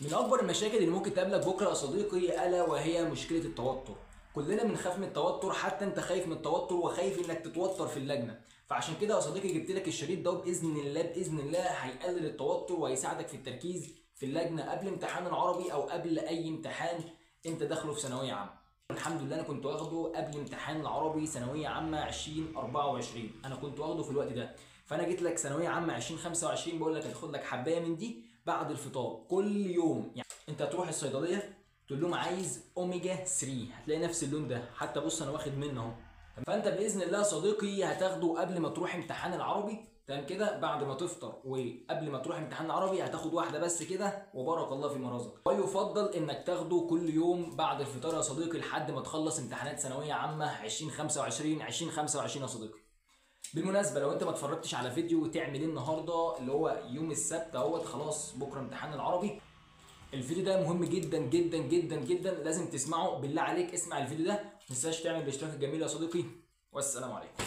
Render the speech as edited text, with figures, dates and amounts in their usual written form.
من اكبر المشاكل اللي ممكن تقابلك بكره يا صديقي الا وهي مشكله التوتر. كلنا بنخاف من التوتر، حتى انت خايف من التوتر وخايف انك تتوتر في اللجنه. فعشان كده يا صديقي جبت لك الشريط ده، باذن الله باذن الله هيقلل التوتر وهيساعدك في التركيز في اللجنه قبل امتحان العربي او قبل اي امتحان انت داخله في ثانويه عامه. الحمد لله انا كنت واخده قبل امتحان العربي ثانويه عامه 2024، انا كنت واخده في الوقت ده. فانا جيت لك ثانويه عامه 2025 بقول لك هتاخد لك حبايه من دي بعد الفطار كل يوم. يعني انت هتروح الصيدليه تقول لهم عايز اوميجا 3، هتلاقي نفس اللون ده، حتى بص انا واخد منه اهو. فانت باذن الله يا صديقي هتاخده قبل ما تروح امتحان العربي، تمام كده؟ بعد ما تفطر وقبل ما تروح امتحان العربي هتاخد واحده بس كده، وبارك الله في مرزقك. ويفضل انك تاخده كل يوم بعد الفطار يا صديقي لحد ما تخلص امتحانات ثانويه عامه 2025 2025 يا صديقي. بالمناسبه لو انت ما اتفرجتش على فيديو تعمل ايه النهارده اللي هو يوم السبت اهوت، خلاص بكره امتحان العربي. الفيديو ده مهم جدا جدا جدا جدا، لازم تسمعه. بالله عليك اسمع الفيديو ده، ما تنساش تعمل الاشتراك الجميل يا صديقي، والسلام عليكم.